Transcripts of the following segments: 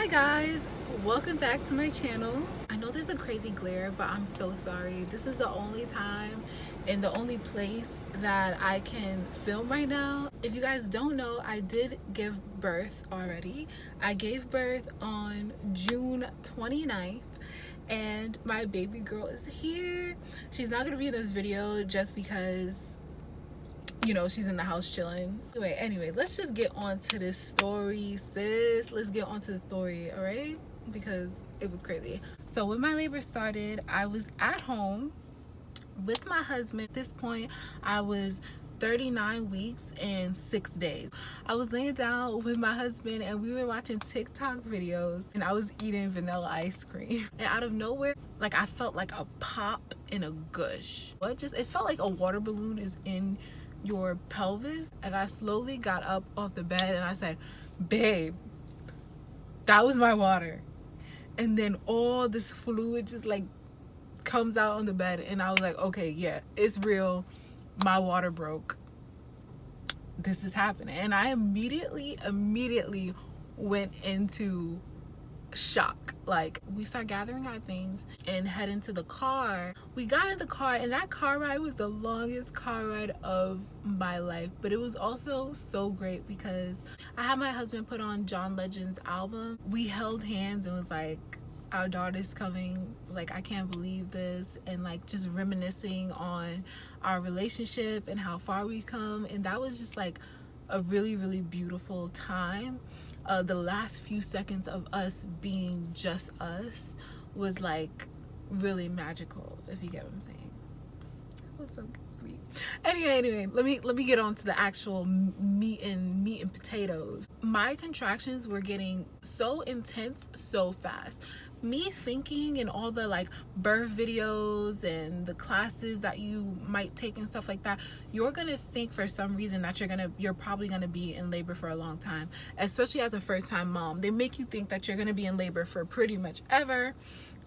Hi guys, welcome back to my channel. I know there's a crazy glare, but I'm so sorry. This is the only time and the only place that I can film right now. If you guys don't know, I did give birth already. I gave birth on June 29th and my baby girl is here. She's not gonna be in this video just because she's in the house chilling. Anyway, let's just get on to this story, sis. Let's get on to the story, all right? Because it was crazy. So when my labor started, I was at home with my husband. At this point, I was 39 weeks and 6 days. I was laying down with my husband and we were watching TikTok videos and I was eating vanilla ice cream. And out of nowhere, like I felt like a pop and a gush. It felt like a water balloon is in your pelvis. And I slowly got up off the bed and I said, babe, that was my water. And then all this fluid just like comes out on the bed and I was like, okay, yeah, it's real. My water broke. This is happening. And I immediately went into shock. Like, we start gathering our things and head into the car. We got in the car and that car ride was the longest car ride of my life, but it was also so great because I had my husband put on John Legend's album. We held hands and was like, our daughter's coming, like I can't believe this, and like just reminiscing on our relationship and how far we've come. And that was just like a really beautiful time. The last few seconds of us being just us was like really magical, if you get what I'm saying. It was so sweet. Anyway, let me get on to the actual meat and potatoes. My contractions were getting so intense so fast. Me thinking in all the like birth videos and the classes that you might take and stuff like that, you're gonna think for some reason that you're probably gonna be in labor for a long time, especially as a first-time mom. They make you think that you're gonna be in labor for pretty much ever,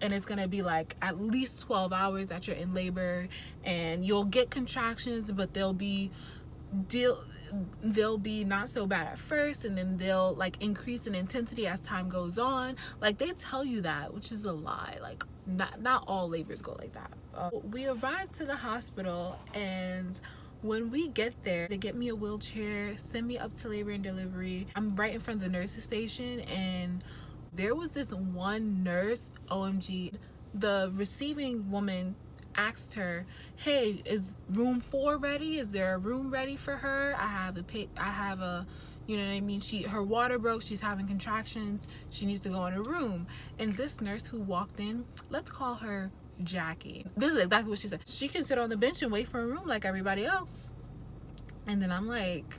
and it's gonna be like at least 12 hours that you're in labor, and you'll get contractions, but they'll be not so bad at first, and then they'll like increase in intensity as time goes on. Like they tell you that, which is a lie. Like not all labors go like that. We arrived to the hospital, and when we get there, they get me a wheelchair, send me up to labor and delivery. I'm right in front of the nurses station, and there was this one nurse, OMG, the receiving woman asked her, hey, is room 4 ready? Is there a room ready for her? I have a you know what I mean, her water broke, she's having contractions, she needs to go in a room. And this nurse who walked in, let's call her Jackie, this is exactly what she said: she can sit on the bench and wait for a room like everybody else. And then I'm like,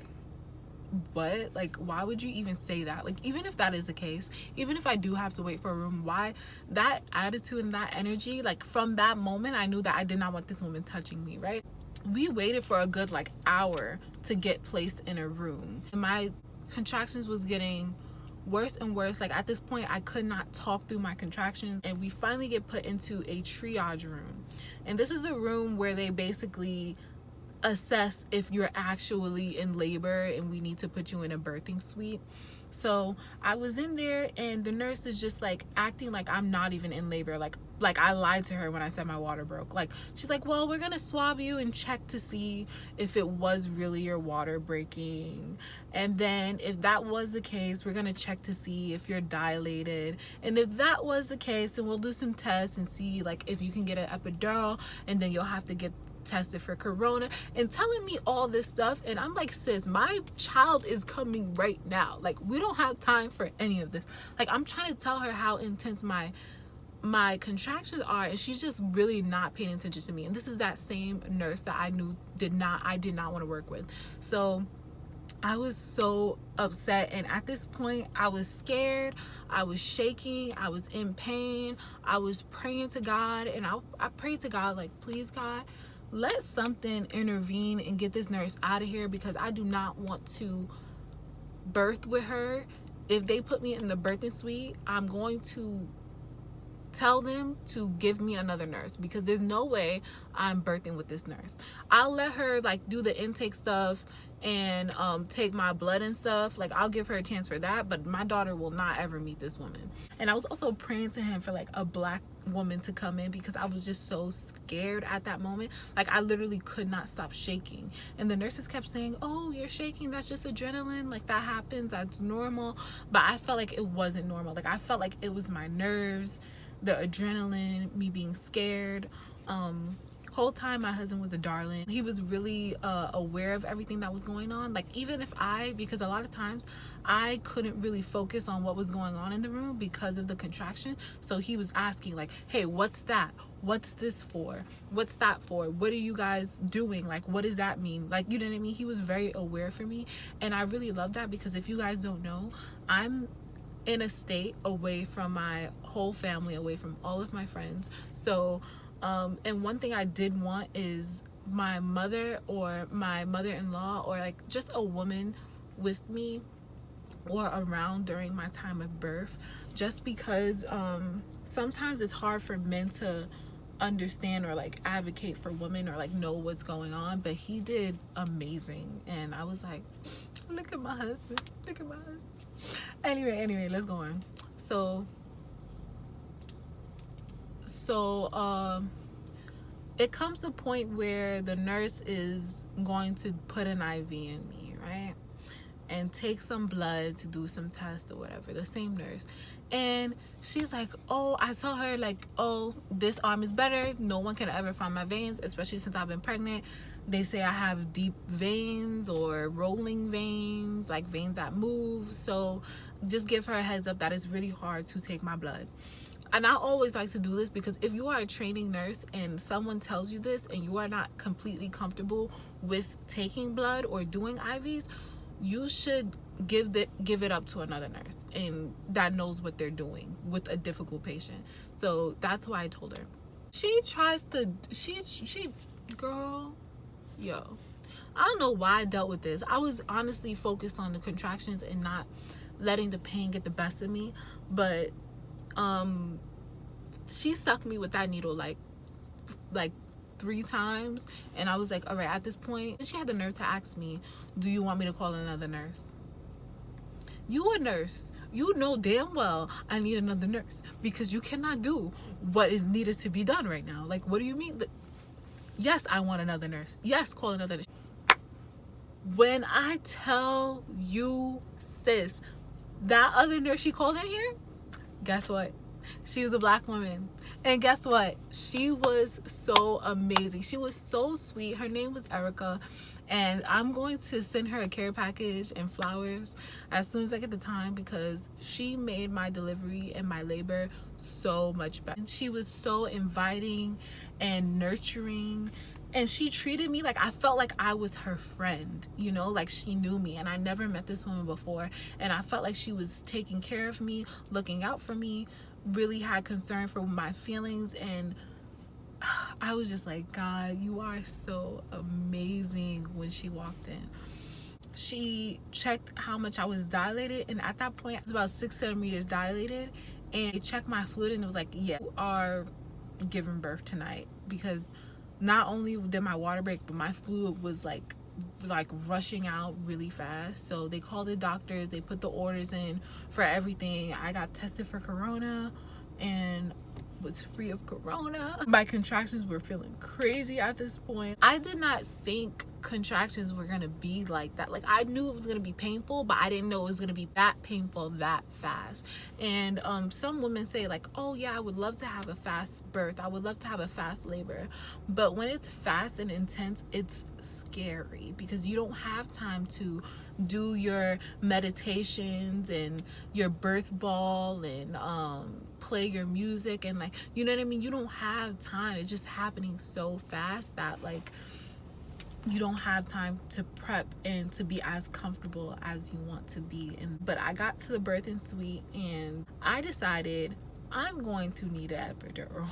what? Like, why would you even say that? Like, even if that is the case, even if I do have to wait for a room, why that attitude and that energy? Like, from that moment I knew that I did not want this woman touching me, right? We waited for a good like hour to get placed in a room, and my contractions was getting worse and worse. Like at this point I could not talk through my contractions, and we finally get put into a triage room. And this is a room where they basically assess if you're actually in labor and we need to put you in a birthing suite. So I was in there and the nurse is just like acting like I'm not even in labor. Like I lied to her when I said my water broke. Like she's like, well, we're gonna swab you and check to see if it was really your water breaking, and then if that was the case, we're gonna check to see if you're dilated, and if that was the case, then we'll do some tests and see like if you can get an epidural, and then you'll have to get tested for corona, and telling me all this stuff. And I'm like, sis, my child is coming right now. Like, we don't have time for any of this. Like, I'm trying to tell her how intense my contractions are, and she's just really not paying attention to me. And this is that same nurse that I knew I did not want to work with. So I was so upset, and at this point I was scared, I was shaking, I was in pain. I was praying to God, and I prayed to God like, please God, let something intervene and get this nurse out of here, because I do not want to birth with her. If they put me in the birthing suite, I'm going to tell them to give me another nurse, because there's no way I'm birthing with this nurse. I'll let her like do the intake stuff, and take my blood and stuff, like I'll give her a chance for that, but my daughter will not ever meet this woman. And I was also praying to him for like a black woman to come in, because I was just so scared at that moment. Like I literally could not stop shaking, and the nurses kept saying, oh, you're shaking, that's just adrenaline, like that happens, that's normal. But I felt like it wasn't normal. Like I felt like it was my nerves, the adrenaline, me being scared. Whole time my husband was a darling. He was really aware of everything that was going on. Like even if because a lot of times I couldn't really focus on what was going on in the room because of the contraction, so he was asking like, hey, what's that, what's this for, what's that for, what are you guys doing, like what does that mean, like, you know what I mean? He was very aware for me, and I really love that, because if you guys don't know, I'm in a state away from my whole family, away from all of my friends. So and one thing I did want is my mother or my mother-in-law, or like just a woman with me or around during my time of birth, just because sometimes it's hard for men to understand or like advocate for women or like know what's going on. But he did amazing, and I was like, look at my husband, look at my husband. Anyway, let's go on. So it comes to a point where the nurse is going to put an IV in me, right? And take some blood to do some tests or whatever, the same nurse. And she's like, oh, I tell her like, oh, this arm is better. No one can ever find my veins, especially since I've been pregnant. They say I have deep veins or rolling veins, like veins that move. So just give her a heads up that it's really hard to take my blood. And I always like to do this, because if you are a training nurse and someone tells you this and you are not completely comfortable with taking blood or doing IVs, you should give it up to another nurse and that knows what they're doing with a difficult patient. So that's why I told her. She tries to, girl, yo, I don't know why I dealt with this. I was honestly focused on the contractions and not letting the pain get the best of me. But she stuck me with that needle like 3 times, and I was like, all right, at this point. She had the nerve to ask me, do you want me to call another nurse? You a nurse, you know damn well I need another nurse, because you cannot do what is needed to be done right now. Like, what do you mean? Yes, I want another nurse. Yes, call another nurse. When I tell you, sis, that other nurse she called in here, guess what? She was a black woman. And guess what? She was so amazing. She was so sweet. Her name was Erica. And I'm going to send her a care package and flowers as soon as I get the time, because she made my delivery and my labor so much better. She was so inviting and nurturing. And she treated me like I felt like I was her friend, you know, like she knew me. And I never met this woman before. And I felt like she was taking care of me, looking out for me, really had concern for my feelings. And I was just like, God, you are so amazing. When she walked in, she checked how much I was dilated. And at that point, I was about 6 centimeters dilated. And they checked my fluid and it was like, yeah, you are giving birth tonight. Because not only did my water break, but my fluid was like rushing out really fast. So they called the doctors, they put the orders in for everything. I got tested for corona and was free of corona. My contractions were feeling crazy at this point. I did not think contractions were gonna be like that. Like, I knew it was gonna be painful, but I didn't know it was gonna be that painful that fast. And some women say like, oh yeah, I would love to have a fast birth, I would love to have a fast labor. But when it's fast and intense, it's scary, because you don't have time to do your meditations and your birth ball and play your music and, like, you know what I mean? You don't have time. It's just happening so fast that, like, you don't have time to prep and to be as comfortable as you want to be. But I got to the birthing suite and I decided I'm going to need an epidural.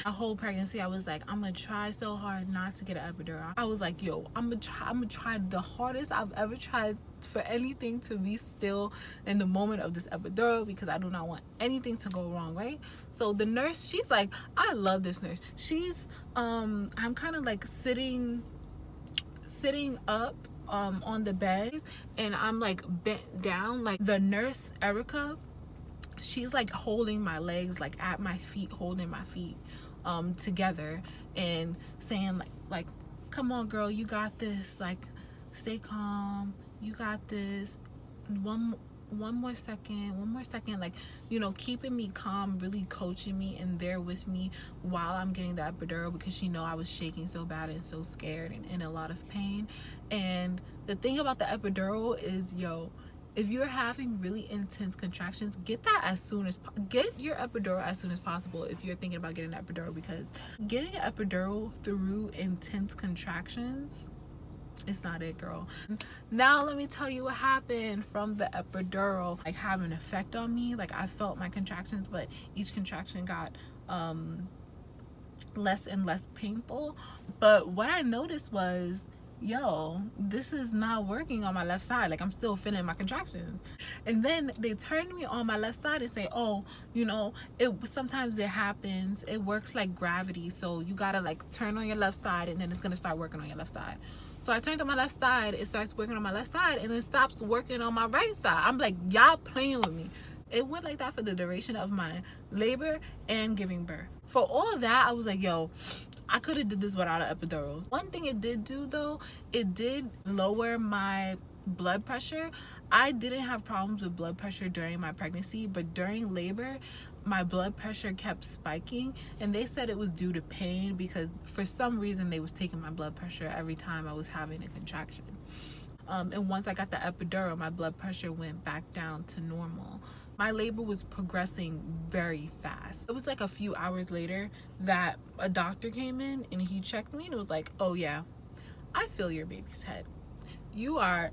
My whole pregnancy, I was like, I'm gonna try so hard not to get an epidural. I was like, yo, I'm gonna try the hardest I've ever tried for anything to be still in the moment of this epidural, because I do not want anything to go wrong, right? So the nurse, she's like, I love this nurse. She's I'm kind of like sitting up on the bed, and I'm like bent down. Like the nurse Erica, she's like holding my legs like at my feet, holding my feet together, and saying like come on girl, you got this, like stay calm, you got this, one more second, like, you know, keeping me calm, really coaching me and there with me while I'm getting the epidural, because she know I was shaking so bad and so scared and in a lot of pain. And the thing about the epidural is, yo, if you're having really intense contractions, get your epidural as soon as possible if you're thinking about getting an epidural, because getting an epidural through intense contractions, it's not it, girl. Now let me tell you what happened from the epidural, like, have an effect on me. Like, I felt my contractions, but each contraction got less and less painful. But what I noticed was, yo, this is not working on my left side. Like, I'm still feeling my contractions. And then they turned me on my left side and say, oh, you know, sometimes it happens, it works like gravity, so you gotta like turn on your left side and then it's gonna start working on your left side. So I turned on my left side, it starts working on my left side, and then stops working on my right side. I'm like, y'all playing with me. It went like that for the duration of my labor and giving birth. For all of that, I was like, yo, I could have did this without an epidural. One thing it did do, though, it did lower my blood pressure. I didn't have problems with blood pressure during my pregnancy, but during labor, my blood pressure kept spiking, and they said it was due to pain, because for some reason they was taking my blood pressure every time I was having a contraction. And once I got the epidural, my blood pressure went back down to normal. My labor was progressing very fast. It was like a few hours later that a doctor came in and he checked me and it was like, oh yeah, I feel your baby's head. You are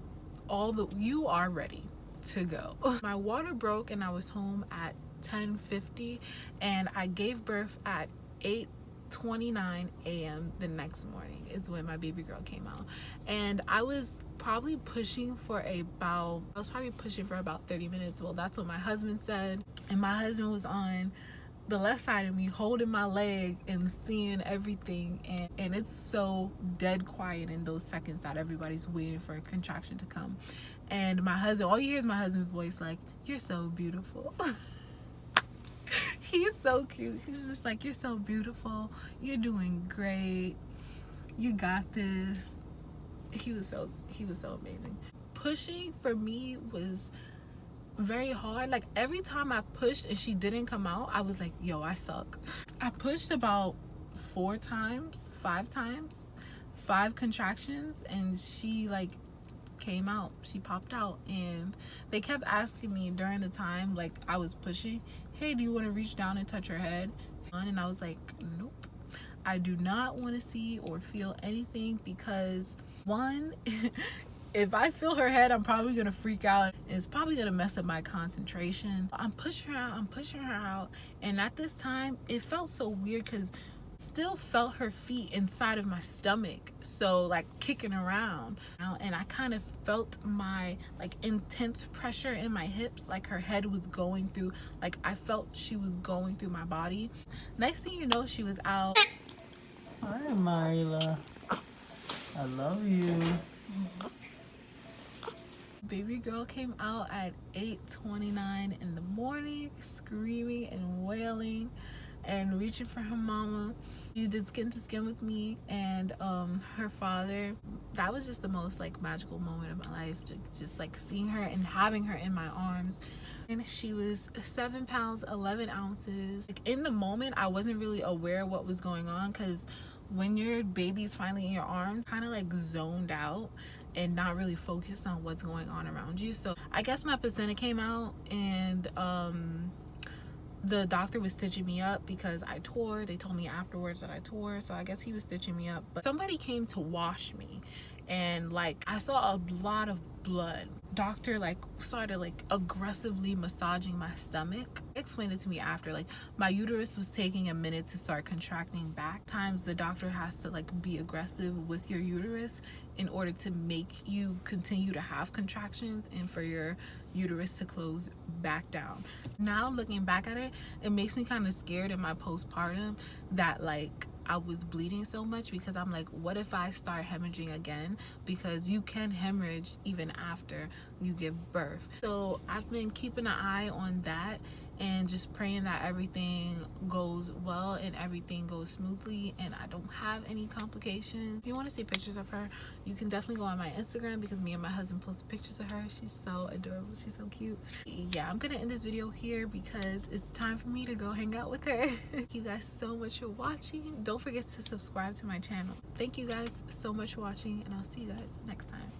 ready to go. My water broke and I was home at 10:50, and I gave birth at 8:29 a.m. the next morning is when my baby girl came out. And I was probably pushing for about 30 minutes. Well, that's what my husband said. And my husband was on the left side of me holding my leg and seeing everything, and it's so dead quiet in those seconds that everybody's waiting for a contraction to come. And my husband, all you hear is my husband's voice, like, you're so beautiful. He's so cute. He's just like, you're so beautiful, you're doing great, you got this. He was so amazing. Pushing for me was very hard. Like, every time I pushed and she didn't come out, I was like, yo, I suck. I pushed about 5 times, 5 contractions, and she like came out, she popped out. And they kept asking me during the time like I was pushing, hey, do you want to reach down and touch her head? And I was like, nope, I do not want to see or feel anything, because one, if I feel her head, I'm probably gonna freak out. It's probably gonna mess up my concentration. I'm pushing her out, and at this time it felt so weird because still felt her feet inside of my stomach, so like kicking around, and I kind of felt my like intense pressure in my hips, like her head was going through, like I felt she was going through my body. Next thing you know, she was out. Hi, Myla. I love you. Baby girl came out at 8:29 in the morning, screaming and wailing and reaching for her mama. She did skin to skin with me and her father. That was just the most like magical moment of my life, just like seeing her and having her in my arms. And she was 7 pounds 11 ounces. Like, in the moment I wasn't really aware of what was going on, because when your baby's finally in your arms, kind of like zoned out and not really focused on what's going on around you. So I guess my placenta came out, and the doctor was stitching me up because I tore. They told me afterwards that I tore, so I guess he was stitching me up. But somebody came to wash me, and like I saw a lot of blood. Doctor like started like aggressively massaging my stomach. Explained it to me after, like my uterus was taking a minute to start contracting back. Times the doctor has to like be aggressive with your uterus in order to make you continue to have contractions and for your uterus to close back down. Now looking back at it, it makes me kind of scared in my postpartum that like I was bleeding so much, because I'm like, what if I start hemorrhaging again? Because you can hemorrhage even after you give birth. So I've been keeping an eye on that and just praying that everything goes well and everything goes smoothly and I don't have any complications. If you want to see pictures of her, you can definitely go on my Instagram, because me and my husband posted pictures of her. She's so adorable. She's so cute. Yeah, I'm gonna end this video here because it's time for me to go hang out with her. Thank you guys so much for watching. Don't forget to subscribe to my channel. Thank you guys so much for watching, and I'll see you guys next time.